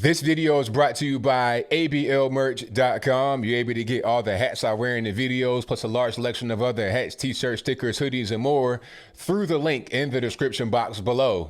This video is brought to you by ablmerch.com. You're able to get all the hats I wear in the videos, plus a large selection of other hats, t-shirts, stickers, hoodies, and more through the link in the description box below.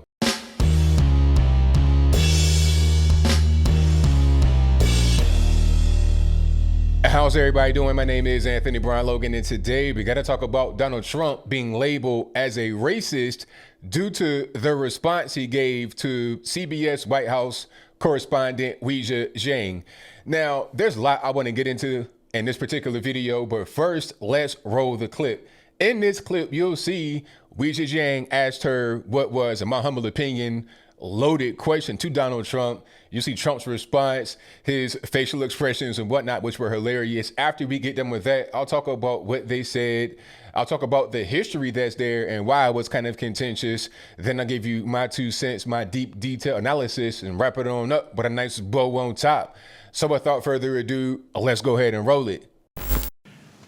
How's everybody doing? My name is Anthony Brian Logan, and today we got to talk about Donald Trump being labeled as a racist due to the response he gave to CBS White House correspondent Weijia Jiang. Now, there's a lot I want to get into in this particular video, but first, let's roll the clip. In this clip, you'll see Weijia Jiang asked her what was, in my humble opinion, loaded question to Donald Trump. You see Trump's response, his facial expressions and whatnot, which were hilarious. After we get done with that, I'll talk about what they said. I'll talk about the history that's there and why it was kind of contentious. Then I'll give you my 2 cents, my deep detail analysis, and wrap it on up with a nice bow on top. So without further ado, let's go ahead and roll it.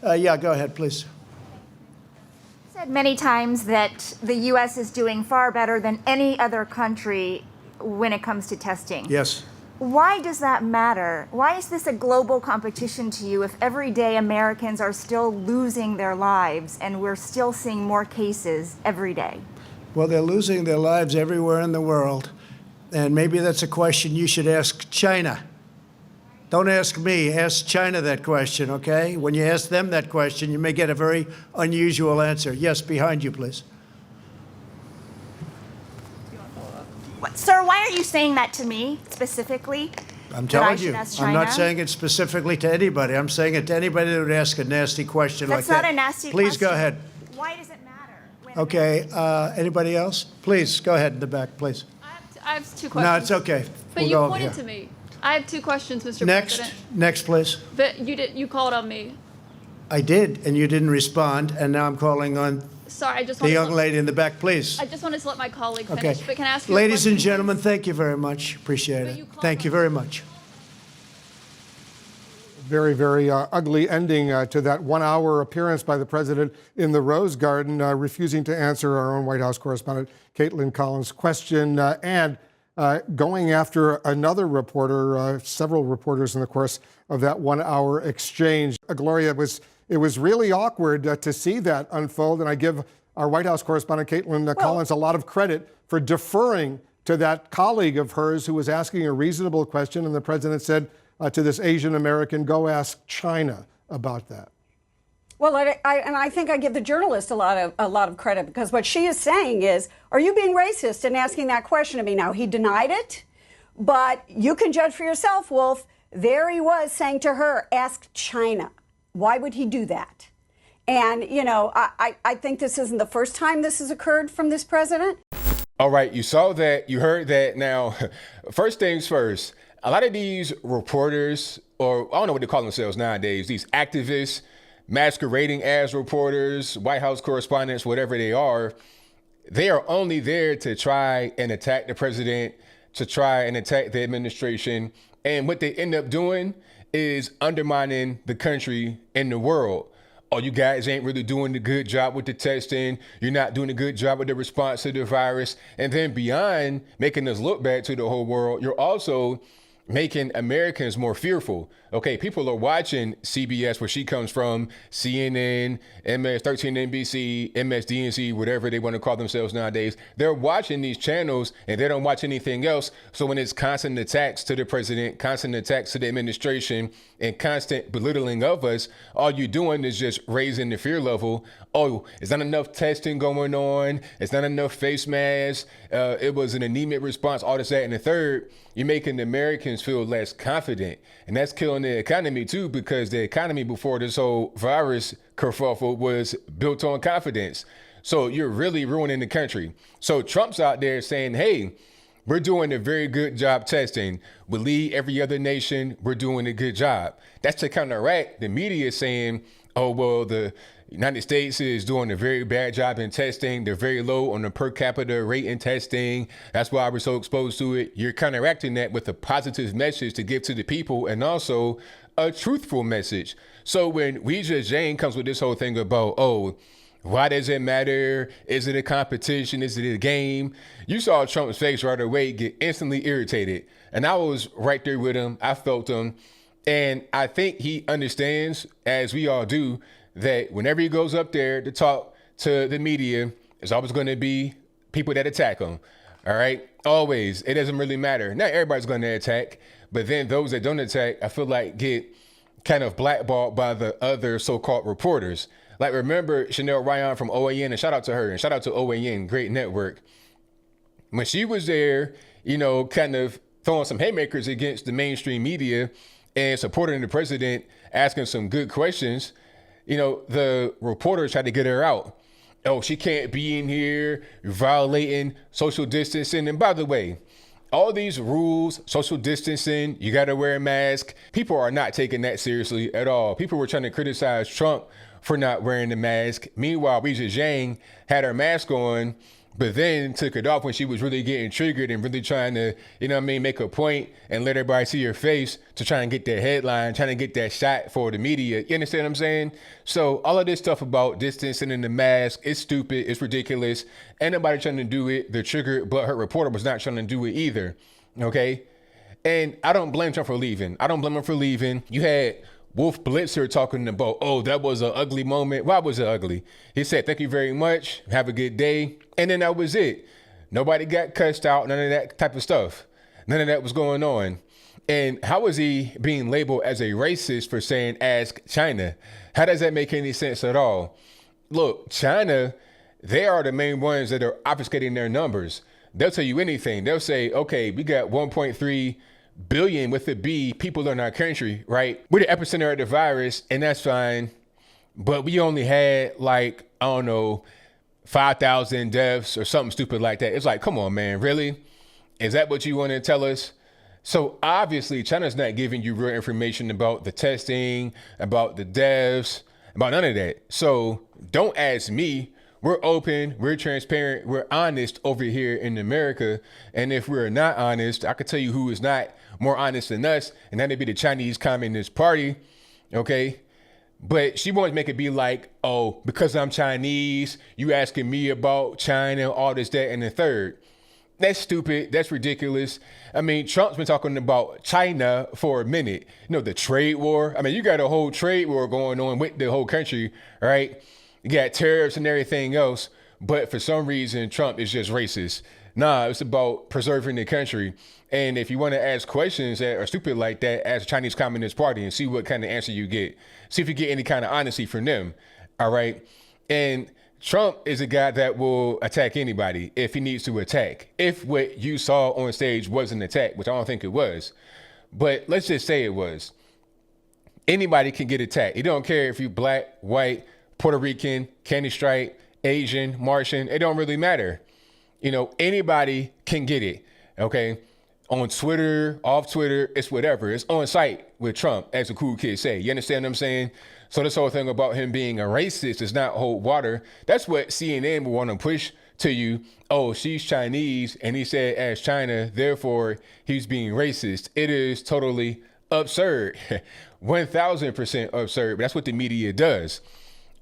Yeah, go ahead, please. Said many times that the U.S. is doing far better than any other country when it comes to testing. Yes. Why does that matter? Why is this a global competition to you if every day Americans are still losing their lives and we're still seeing more cases every day? Well, they're losing their lives everywhere in the world, and maybe that's a question you should ask China. Don't ask me, ask China that question, okay? When you ask them that question, you may get a very unusual answer. Yes, behind you, please. Sir, why are you saying that to me specifically? I'm telling you, ask I'm not China? saying it specifically to anybody. I'm saying it to anybody that would ask a nasty question like that. That's not a nasty question. Please go ahead. Why does it matter? Okay, anybody else? Please, go ahead in the back, please. I have two questions. No, it's okay. But We'll you go over pointed here. to me. I have two questions, Mr. Next, President. next, please. But you called on me. I did, and you didn't respond, and now I'm calling on Sorry, I just the wanted young to, lady in the back, please. I just wanted to let my colleague Okay. finish. But can I ask you a Ladies and question, gentlemen, thank you very much. Appreciate But it. you called Thank you on- very much. Very, very ugly ending to that 1 hour appearance by the president in the Rose Garden, refusing to answer our own White House correspondent Caitlin Collins' question and going after another reporter, several reporters in the course of that 1 hour exchange. Gloria, it was really awkward to see that unfold, and I give our White House correspondent Caitlin Collins a lot of credit for deferring to that colleague of hers who was asking a reasonable question, and the president said to this Asian American, go ask China about that. Well, I think I give the journalist a lot of credit, because what she is saying is, are you being racist in asking that question to me? Now, he denied it, but you can judge for yourself, Wolf. There he was saying to her, ask China. Why would he do that? And, you know, I think this isn't the first time this has occurred from this president. All right, you saw that, you heard that. Now, first things first, a lot of these reporters, or I don't know what they call themselves nowadays, these activists masquerading as reporters, White House correspondents, whatever they are only there to try and attack the president, to try and attack the administration. And what they end up doing is undermining the country and the world. Oh, you guys ain't really doing a good job with the testing. You're not doing a good job with the response to the virus. And then beyond making us look bad to the whole world, you're also making Americans more fearful. Okay, people are watching CBS, where she comes from, CNN, MS-13 NBC, MSDNC, whatever they want to call themselves nowadays. They're watching these channels and they don't watch anything else. So when it's constant attacks to the president, constant attacks to the administration, and constant belittling of us, all you're doing is just raising the fear level. Oh, it's not enough testing going on. It's not enough face masks. It was an anemic response, all this, that, and the third. You're making the Americans feel less confident. And that's killing the economy too, because the economy before this whole virus kerfuffle was built on confidence. So you're really ruining the country. So Trump's out there saying, hey, we're doing a very good job testing. We lead every other nation. We're doing a good job. That's to counteract the media saying, oh, well, the United States is doing a very bad job in testing. They're very low on the per capita rate in testing. That's why we're so exposed to it. You're counteracting that with a positive message to give to the people, and also a truthful message. So when Weijia Jiang comes with this whole thing about, oh, Why does it matter? Is it a competition? Is it a game? You saw Trump's face right away get instantly irritated. And I was right there with him. I felt him. And I think he understands, as we all do, that whenever he goes up there to talk to the media, there's always going to be people that attack him. All right? Always. It doesn't really matter. Not everybody's going to attack. But then those that don't attack, I feel like get kind of blackballed by the other so-called reporters. Like, remember Chanel Ryan from OAN, and shout out to her, and shout out to OAN, great network. When she was there, you know, kind of throwing some haymakers against the mainstream media and supporting the president, asking some good questions, you know, the reporters tried to get her out. Oh, she can't be in here, violating social distancing. And by the way, all these rules, social distancing, you got to wear a mask. People are not taking that seriously at all. People were trying to criticize Trump for not wearing the mask. Meanwhile, Weijia Zhang had her mask on, but then took it off when she was really getting triggered and really trying to, you know what I mean, make a point and let everybody see her face to try and get that headline, trying to get that shot for the media. You understand what I'm saying? So all of this stuff about distancing and the mask, it's stupid, it's ridiculous. Ain't nobody trying to do it. The triggered butthurt reporter was not trying to do it either, okay? And I don't blame Trump for leaving. I don't blame him for leaving. You had Wolf Blitzer talking about, oh, that was an ugly moment. Why was it ugly? He said, thank you very much. Have a good day. And then that was it. Nobody got cussed out. None of that type of stuff. None of that was going on. And how was he being labeled as a racist for saying, ask China? How does that make any sense at all? Look, China, they are the main ones that are obfuscating their numbers. They'll tell you anything. They'll say, okay, we got 1.3 billion with a B people in our country, right? We're the epicenter of the virus, and that's fine. But we only had like, I don't know, 5,000 deaths or something stupid like that. It's like, come on, man, really? Is that what you want to tell us? So obviously, China's not giving you real information about the testing, about the deaths, about none of that. So don't ask me. We're open, we're transparent, we're honest over here in America. And if we're not honest, I could tell you who is not more honest than us, and that'd be the Chinese Communist Party, okay? But she wants to make it be like, oh, because I'm Chinese, you asking me about China, all this, that, and the third. That's stupid. That's ridiculous. I mean, Trump's been talking about China for a minute. You know, the trade war. I mean, you got a whole trade war going on with the whole country, right? You got tariffs and everything else. But for some reason, Trump is just racist. Nah, it's about preserving the country. And if you want to ask questions that are stupid like that, ask Chinese Communist Party and see what kind of answer you get. See if you get any kind of honesty from them. All right. And Trump is a guy that will attack anybody if he needs to attack. If what you saw on stage was an attack, which I don't think it was, but let's just say it was. Anybody can get attacked. You don't care if you're black, white, Puerto Rican, candy stripe, Asian, Martian. It don't really matter. You know, anybody can get it. Okay. On Twitter, off Twitter, it's whatever. It's on site with Trump, as the cool kids say. You understand what I'm saying? So this whole thing about him being a racist does not hold water. That's what CNN will want to push to you. Oh, she's Chinese, and he said as China, therefore he's being racist. It is totally absurd. 1,000% absurd. But that's what the media does.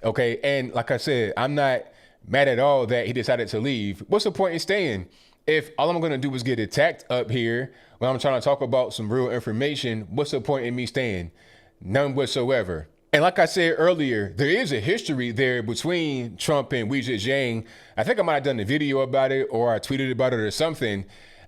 Okay, and like I said, I'm not mad at all that he decided to leave. What's the point in staying? If all I'm going to do is get attacked up here when I'm trying to talk about some real information, what's the point in me staying? None whatsoever. And like I said earlier, there is a history there between Trump and Weijia Zhang. I think I might have done a video about it, or I tweeted about it or something.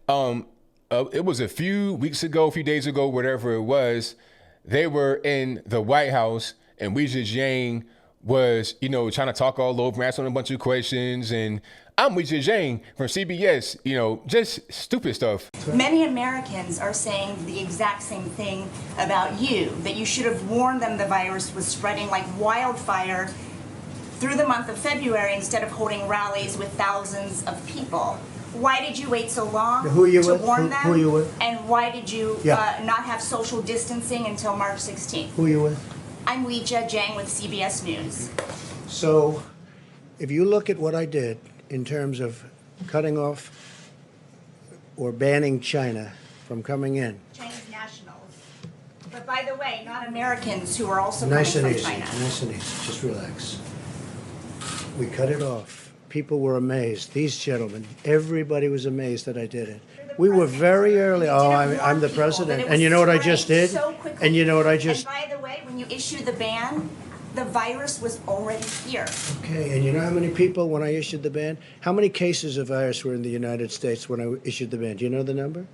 It was a few weeks ago, a few days ago, whatever it was. They were in the White House, and Weijia Zhang was, you know, trying to talk all over, asking a bunch of questions. And I'm Weijia Zhang from CBS, you know, just stupid stuff. Many Americans are saying the exact same thing about you, that you should have warned them the virus was spreading like wildfire through the month of February instead of holding rallies with thousands of people. Why did you wait so long to warn them? Who you with? And why did you not have social distancing until March 16th? Who you with? I'm Weijia Zhang with CBS News. So, if you look at what I did in terms of cutting off or banning China from coming in. Chinese nationals. But by the way, not Americans who are also coming from China. Nice and easy. Just relax. We cut it off. People were amazed. These gentlemen, everybody was amazed that I did it. We were very early. Oh, I'm the president. And you know what I just did? And you know what I just... And by the way, when you issued the ban, the virus was already here. Okay, and you know how many people, when I issued the ban, how many cases of virus were in the United States when I issued the ban? Do you know the number?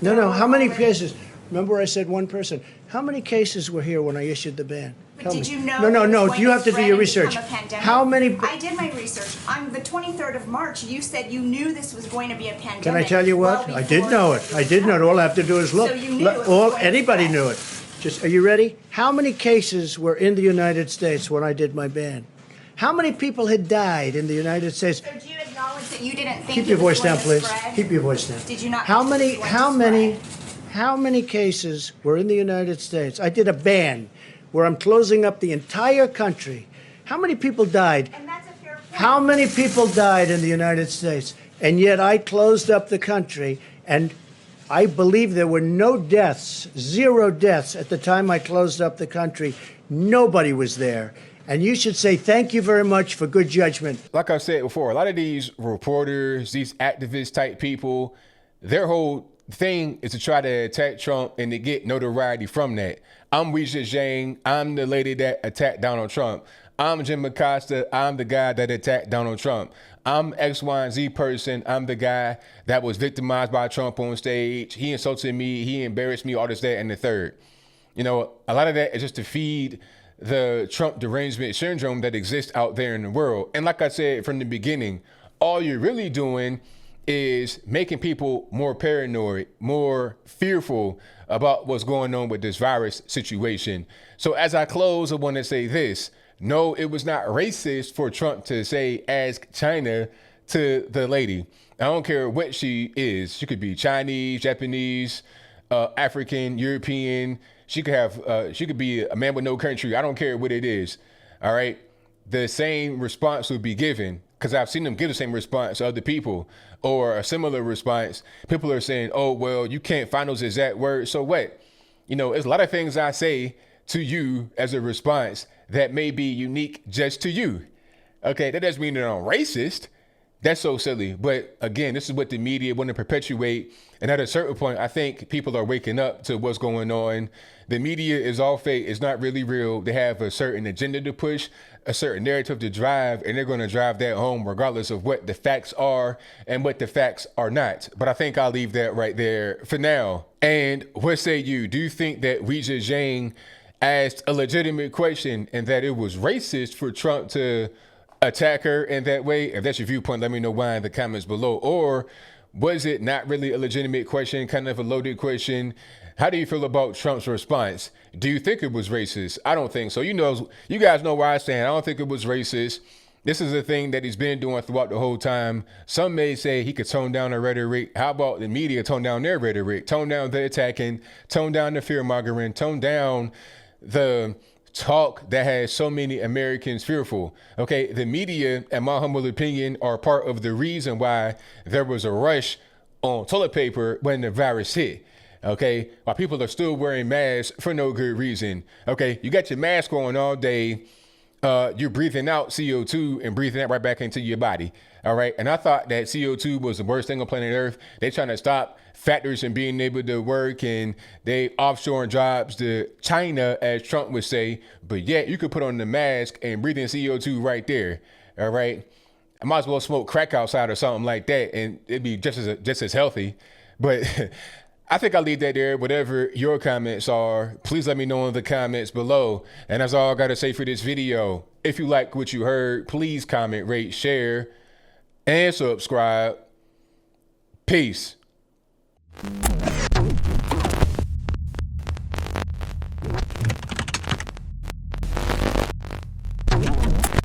No, how many cases? Remember I said one person. How many cases were here when I issued the ban? But did you know? No. You have to do your research. How many? I did my research. On the 23rd of March, you said you knew this was going to be a pandemic. Can I tell you what? I did know it. I did know it. All I have to do is look. So you knew it was going to Anybody spread. knew it. Just, are you ready? How many cases were in the United States when I did my ban? How many people had died in the United States? So do you acknowledge that you didn't think Keep it your was voice going down, to please. spread? Keep your voice down. Did you not How think many? it was going to spread? How many cases were in the United States? I did a ban where I'm closing up the entire country. How many people died? And that's a fair point. How many people died in the United States? And yet I closed up the country, and I believe there were no deaths, 0 deaths at the time I closed up the country. Nobody was there. And you should say thank you very much for good judgment. Like I said before, a lot of these reporters, these activist type people, their whole thing is to try to attack Trump and to get notoriety from that. I'm Weijia Zhang. I'm the lady that attacked Donald Trump. I'm Jim Acosta. I'm the guy that attacked Donald Trump. I'm X, Y, and Z person. I'm the guy that was victimized by Trump on stage. He insulted me. He embarrassed me, all this, that, and the third. You know, a lot of that is just to feed the Trump derangement syndrome that exists out there in the world. And like I said from the beginning, all you're really doing is making people more paranoid, more fearful about what's going on with this virus situation. So as I close, I want to say this. No, it was not racist for Trump to say, ask China to the lady. I don't care what she is. She could be Chinese, Japanese, African, European. She could be a man with no country. I don't care what it is. All right. The same response would be given, because I've seen them give the same response to other people or a similar response. People are saying, oh, well, you can't find those exact words. So what? You know, there's a lot of things I say to you as a response that may be unique just to you. Okay, that doesn't mean that I'm racist. That's so silly. But again, this is what the media want to perpetuate. And at a certain point, I think people are waking up to what's going on. The media is all fake. It's not really real. They have a certain agenda to push, a certain narrative to drive, and they're going to drive that home regardless of what the facts are and what the facts are not. But I think I'll leave that right there for now. And what say you? Do you think that Weijia Zhang asked a legitimate question and that it was racist for Trump to attack her in that way? If that's your viewpoint, let me know why in the comments below. Or was it not really a legitimate question, kind of a loaded question? How do you feel about Trump's response? Do you think it was racist? I don't think so. You guys know where I stand. I don't think it was racist. This is a thing that he's been doing throughout the whole time. Some may say he could tone down the rhetoric. How about the media tone down their rhetoric, tone down the attacking, tone down the fear mongering, tone down the talk that has so many Americans fearful. Okay, the media, in my humble opinion, are part of the reason why there was a rush on toilet paper when the virus hit. Okay, while people are still wearing masks for no good reason. Okay, you got your mask on all day. You're breathing out CO2 and breathing that right back into your body. All right. And I thought that CO2 was the worst thing on planet Earth. They're trying to stop factories from being able to work, and they offshoring jobs to China, as Trump would say. But yet you could put on the mask and breathe in CO2 right there. All right. I might as well smoke crack outside or something like that, and it'd be just as healthy. But I think I'll leave that there. Whatever your comments are, please let me know in the comments below. And that's all I got to say for this video. If you like what you heard, please comment, rate, share, and subscribe. Peace.